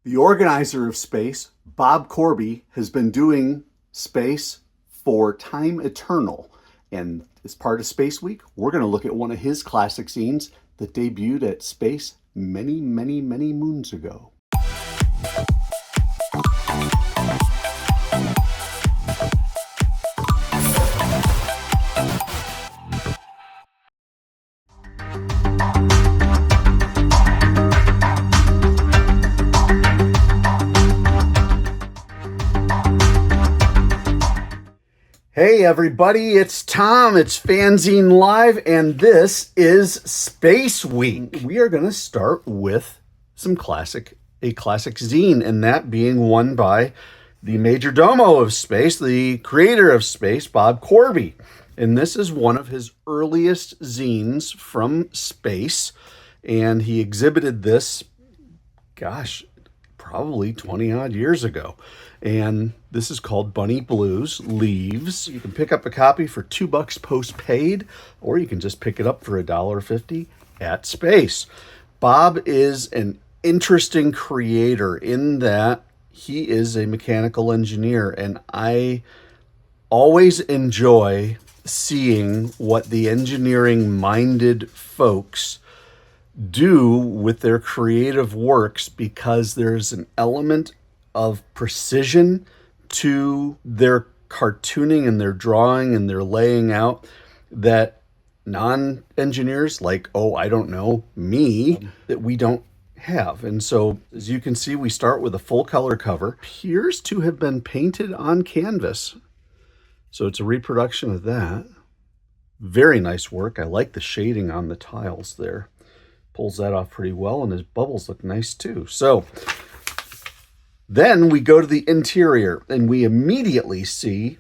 The organizer of Space, Bob Corby, has been doing Space for time eternal. And as part of Space Week, we're going to look at one of his classic zines that debuted at Space many, many, many moons ago. Hey everybody, it's Tom, it's FANzine Live, and this is Space Week. We are going to start with a classic zine, and that being one by the major domo of Space, the creator of Space, Bob Corby. And this is one of his earliest zines from Space, and he exhibited this, probably 20 odd years ago. And this is called Bunny Blues Leaves. You can pick up a copy for $2 postpaid, or you can just pick it up for $1.50 at Space. Bob is an interesting creator in that he is a mechanical engineer, and I always enjoy seeing what the engineering-minded folks do with their creative works, because there's an element of precision to their cartooning and their drawing and their laying out that non-engineers like, me, that we don't have. And so, as you can see, we start with a full color cover. Appears to have been painted on canvas. So it's a reproduction of that. Very nice work. I like the shading on the tiles there. Pulls that off pretty well, and his bubbles look nice too. So then we go to the interior, and we immediately see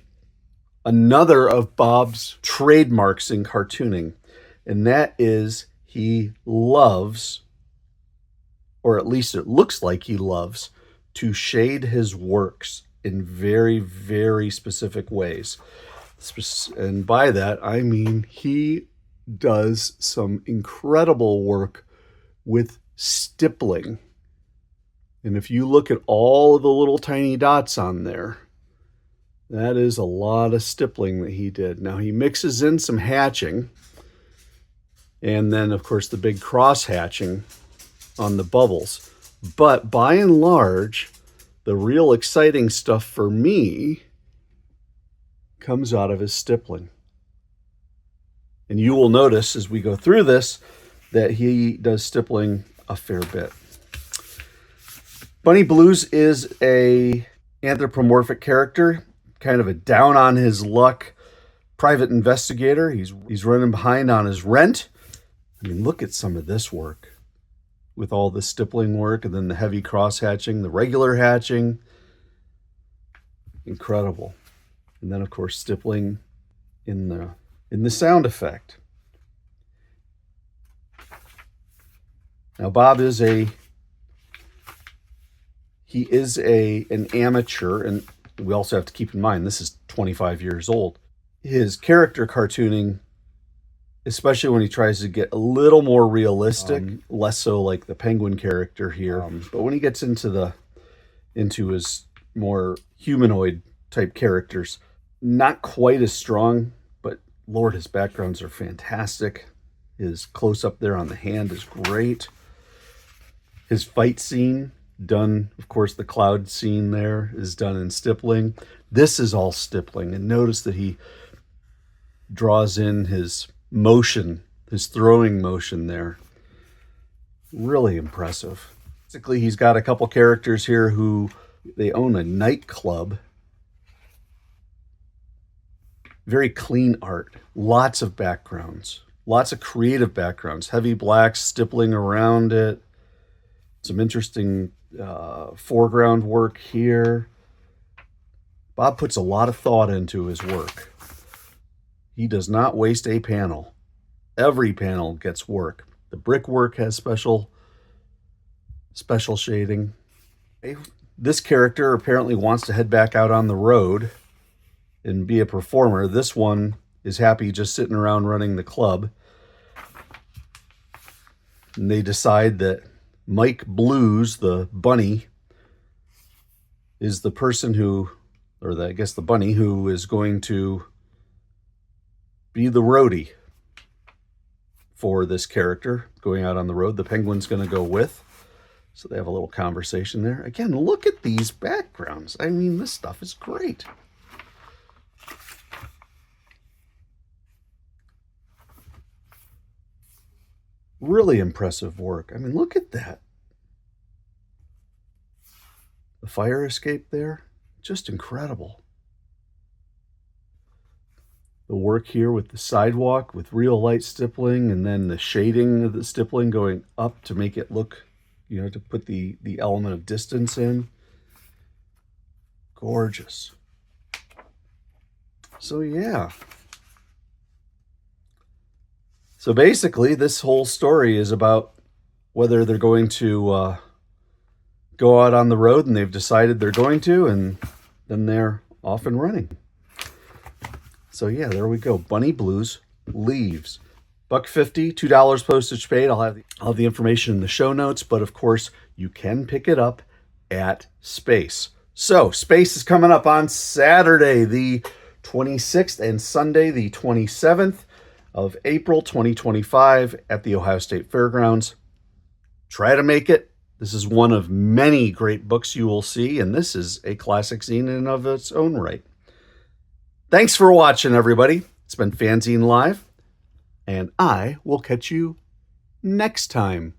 another of Bob's trademarks in cartooning, and that is he loves, or at least it looks like he loves, to shade his works in very, very specific ways. And by that, I mean he does some incredible work with stippling. And if you look at all of the little tiny dots on there, that is a lot of stippling that he did. Now he mixes in some hatching, and then of course the big cross hatching on the bubbles. But by and large, the real exciting stuff for me comes out of his stippling. And you will notice as we go through this that he does stippling a fair bit. Bunny Blues is a anthropomorphic character, kind of a down on his luck private investigator. He's running behind on his rent. I mean, look at some of this work with all the stippling work, and then the heavy cross hatching, the regular hatching. Incredible. And then of course stippling in the sound effect. Now Bob is an amateur, and we also have to keep in mind this is 25 years old. His character cartooning, especially when he tries to get a little more realistic, less so like the penguin character here, but when he gets into his more humanoid type characters, not quite as strong, but Lord, his backgrounds are fantastic. His close-up there on the hand is great. His fight scene, done, of course, the cloud scene there is done in stippling. This is all stippling, and notice that he draws in his motion, his throwing motion there. Really impressive. Basically, he's got a couple characters here who they own a nightclub. Very clean art, lots of backgrounds, lots of creative backgrounds, heavy blacks, stippling around it. Some interesting foreground work here. Bob puts a lot of thought into his work. He does not waste a panel. Every panel gets work. The brickwork has special shading. This character apparently wants to head back out on the road and be a performer. This one is happy just sitting around running the club. And they decide that Mike Blues, the bunny, is the person who, or I guess the bunny, who is going to be the roadie for this character going out on the road. The penguin's going to go with. So they have a little conversation there. Again, look at these backgrounds. I mean, this stuff is great. Really impressive work. I mean, look at that. The fire escape there, just incredible. The work here with the sidewalk with real light stippling, and then the shading of the stippling going up to make it look, you know, to put the element of distance in. Gorgeous. So yeah. So basically, this whole story is about whether they're going to go out on the road, and they've decided they're going to, and then they're off and running. So yeah, there we go. Bunny Blues Leaves. $1.50, $2 postage paid. I'll have the information in the show notes, but of course you can pick it up at Space. So Space is coming up on Saturday the 26th and Sunday the 27th of April 2025 at the Ohio State Fairgrounds. Try to make it. This is one of many great books you will see, and this is a classic zine in and of its own right. Thanks for watching, everybody. It's been FANzine Live, and I will catch you next time.